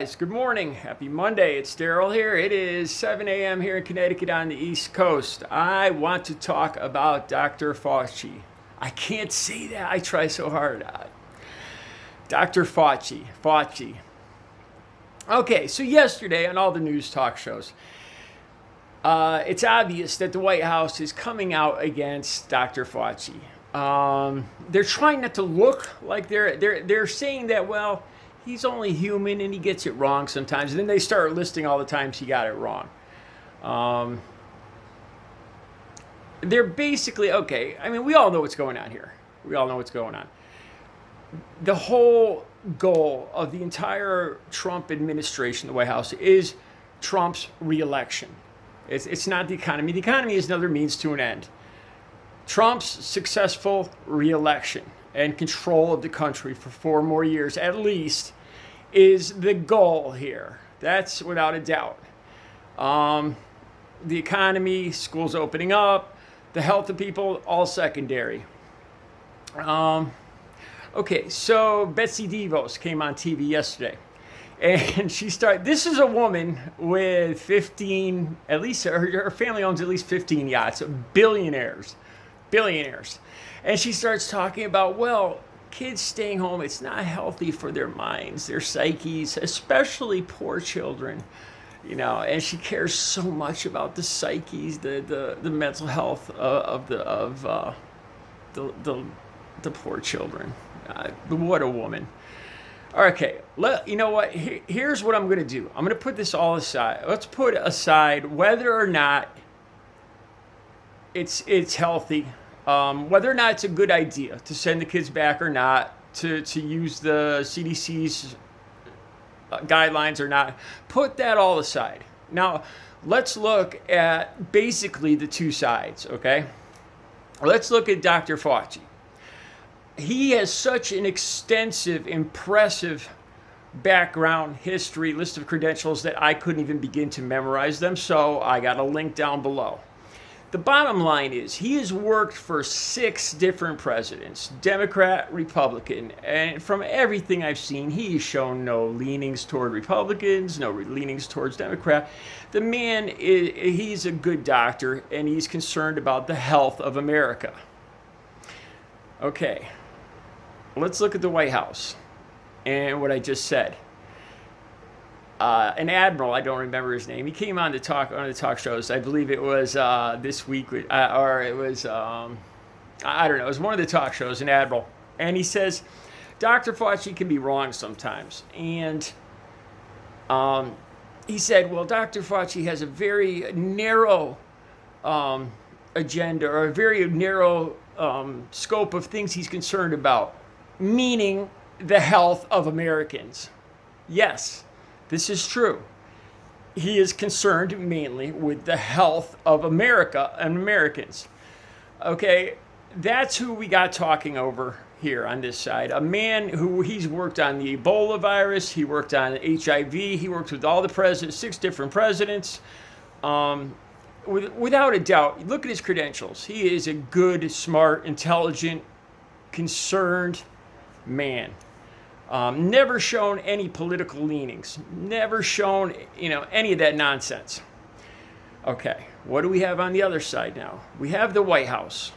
Good morning. Happy Monday. It's Daryl here. It is 7 a.m. here in Connecticut on the East Coast. I want to talk about Dr. Fauci. I can't say that. I try so hard. Dr. Fauci. Okay, so yesterday on all the news talk shows, it's obvious that the White House is coming out against Dr. Fauci. They're trying not to look like they're saying that, well, he's only human and he gets it wrong sometimes. And then they start listing all the times he got it wrong. They're basically, okay, I mean, we all know what's going on here. We all know what's going on. The whole goal of the entire Trump administration, the White House, is Trump's reelection. It's not the economy. The economy is another means to an end. Trump's successful reelection and control of the country for 4 more years at least is the goal here. That's without a doubt. The economy, schools opening up, the health of people, all secondary. Okay, so Betsy DeVos came on TV yesterday. And this is a woman with 15, at least her family owns at least 15 yachts, billionaires. And she starts talking about, well, kids staying home, it's not healthy for their minds, their psyches, especially poor children, and she cares so much about the psyches, the mental health of the poor children. What a woman. Okay, you know what? Here's what I'm going to do. I'm going to put this all aside. Let's put aside whether or not it's healthy. Whether or not it's a good idea to send the kids back or not, to use the CDC's guidelines or not, put that all aside. Now, let's look at basically the two sides, okay? Let's look at Dr. Fauci. He has such an extensive, impressive background, history, list of credentials that I couldn't even begin to memorize them, so I got a link down below. The bottom line is he has worked for 6 different presidents, Democrat, Republican, and from everything I've seen, he's shown no leanings toward Republicans, no leanings towards Democrat. The man, he's a good doctor, and he's concerned about the health of America. Okay, let's look at the White House and what I just said. An admiral, I don't remember his name. He came on the talk shows. I believe it was this week, or it was I don't know. It was one of the talk shows. An admiral, and he says Dr. Fauci can be wrong sometimes, and he said, well, Dr. Fauci has a very narrow agenda or a very narrow scope of things he's concerned about, meaning the health of Americans. Yes. This is true. He is concerned mainly with the health of America and Americans. Okay, that's who we got talking over here on this side. A man who he's worked on the Ebola virus, he worked on HIV, he worked with all the presidents, 6 different presidents. Without a doubt, look at his credentials. He is a good, smart, intelligent, concerned man. Never shown any political leanings. Never shown, any of that nonsense. Okay, what do we have on the other side now? We have the White House.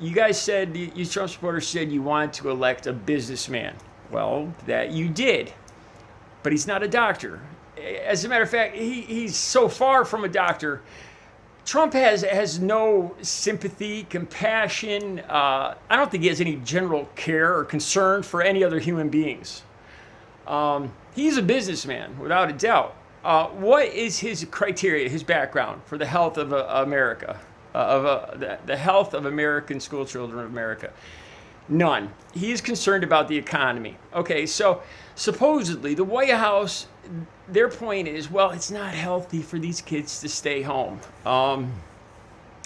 You guys said, you Trump supporters said you wanted to elect a businessman. Well, that you did. But he's not a doctor. As a matter of fact, he's so far from a doctor. Trump has no sympathy, compassion. I don't think he has any general care or concern for any other human beings. He's a businessman, without a doubt. What is his criteria, his background for the health of America, the health of American school children of America? None. He is concerned about the economy. Okay, so supposedly the White House, their point is, well, it's not healthy for these kids to stay home.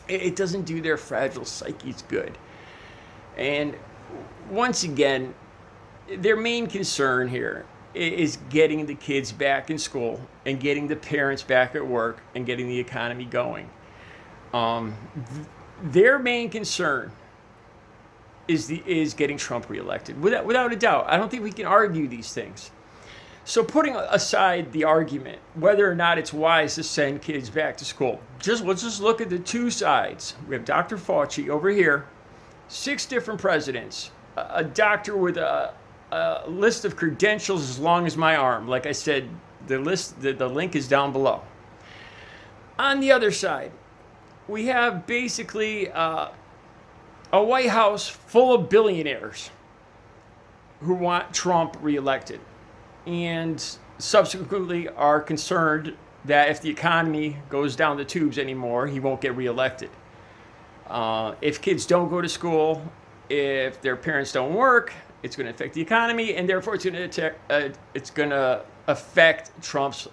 It doesn't do their fragile psyches good. And once again, their main concern here is getting the kids back in school and getting the parents back at work and getting the economy going. Their main concern is getting Trump reelected, without a doubt. I don't think we can argue these things. So putting aside the argument whether or not it's wise to send kids back to school, let's just look at the two sides. We have Dr. Fauci over here, 6 different presidents, a doctor with a list of credentials as long as my arm. Like I said, the link is down below. On the other side, we have basically a White House full of billionaires who want Trump reelected, and subsequently are concerned that if the economy goes down the tubes anymore, he won't get reelected. If kids don't go to school, if their parents don't work, it's going to affect the economy, and therefore it's going to affect Trump's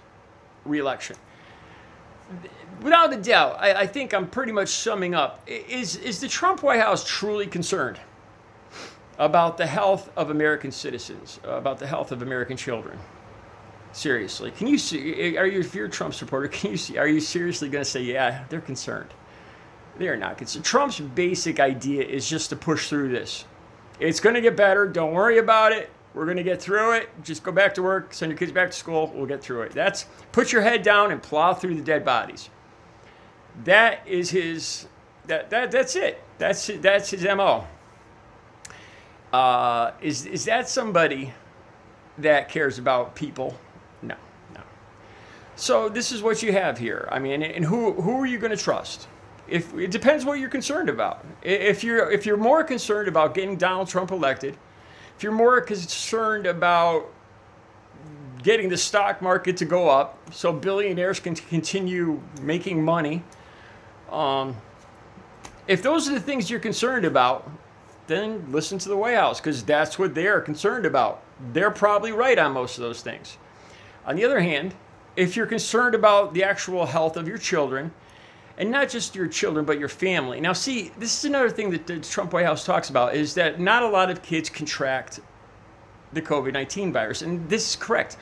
reelection. Without a doubt, I think I'm pretty much summing up. Is the Trump White House truly concerned about the health of American citizens, about the health of American children? Seriously, can you see? If you're a Trump supporter, can you see? Are you seriously going to say, yeah, they're concerned? They are not concerned. Trump's basic idea is just to push through this. It's going to get better. Don't worry about it. We're going to get through it. Just go back to work. Send your kids back to school. We'll get through it. That's put your head down and plow through the dead bodies. That is his. That's it. That's his MO. Is that somebody that cares about people? No. So this is what you have here. I mean, and who are you going to trust? If it depends what you're concerned about. If you're more concerned about getting Donald Trump elected, if you're more concerned about getting the stock market to go up so billionaires can continue making money, if those are the things you're concerned about, then listen to the White House, because that's what they're concerned about. They're probably right on most of those things. On the other hand, if you're concerned about the actual health of your children, and not just your children, but your family. Now, see, this is another thing that the Trump White House talks about, is that not a lot of kids contract the COVID-19 virus, and this is correct.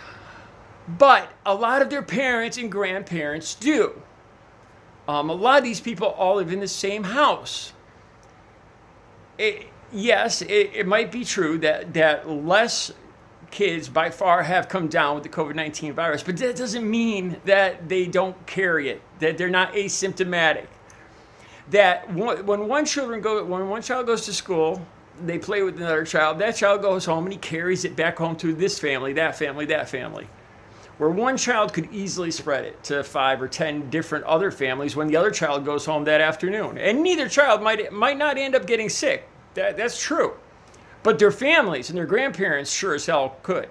But a lot of their parents and grandparents do. A lot of these people all live in the same house. Yes, it might be true that less kids by far have come down with the COVID-19 virus, but that doesn't mean that they don't carry it, that they're not asymptomatic. That when one child goes to school, they play with another child, that child goes home and he carries it back home to this family, that family, that family. Where one child could easily spread it to 5 or 10 different other families when the other child goes home that afternoon. And neither child might not end up getting sick. That's true. But their families and their grandparents sure as hell could.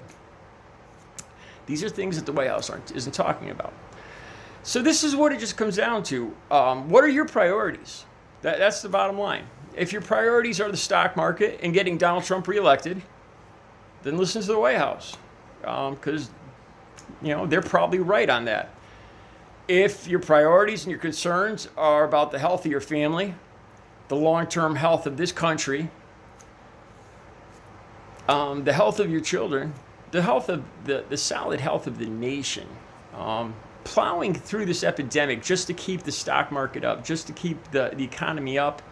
These are things that the White House isn't talking about. So this is what it just comes down to. What are your priorities? That's the bottom line. If your priorities are the stock market and getting Donald Trump reelected, then listen to the White House, because they're probably right on that. If your priorities and your concerns are about the health of your family, the long-term health of this country, the health of your children, the health of the solid health of the nation, plowing through this epidemic just to keep the stock market up, just to keep the economy up,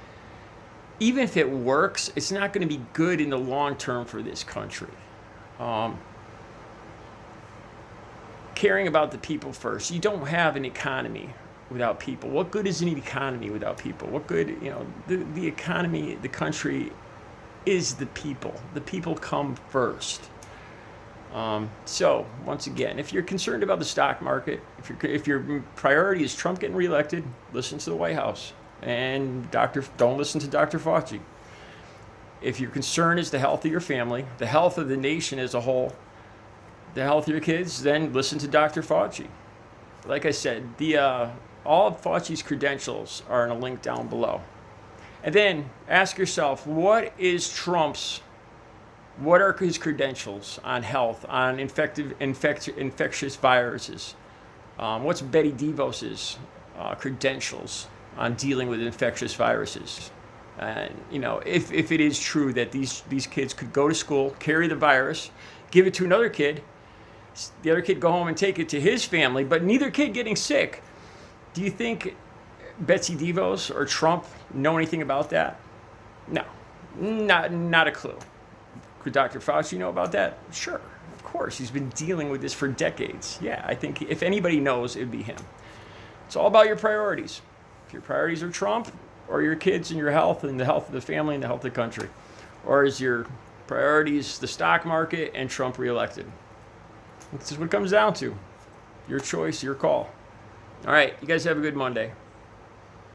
even if it works, it's not going to be good in the long term for this country. Caring about the people first. You don't have an economy without people. What good is an economy without people? What good, the economy, the country is the people. The people come first. So once again, if you're concerned about the stock market, if your priority is Trump getting reelected, listen to the White House, and don't listen to Dr. Fauci. If your concern is the health of your family, the health of the nation as a whole, the health of your kids, then listen to Dr. Fauci. Like I said, all of Fauci's credentials are in a link down below. And then ask yourself, what are his credentials on health, on infectious viruses? What's Betty DeVos's credentials on dealing with infectious viruses? And if it is true that these kids could go to school, carry the virus, give it to another kid, the other kid go home and take it to his family, but neither kid getting sick, do you think Betsy DeVos or Trump know anything about that? No, not a clue. Could Dr. Fauci know about that? Sure, of course. course. He's been dealing with this for decades. Yeah, I think if anybody knows, it'd be him. It's all about your priorities. If your priorities are Trump or your kids and your health and the health of the family and the health of the country, or is your priorities the stock market and Trump reelected? This is what it comes down to. Your choice, your call. All right, you guys have a good Monday.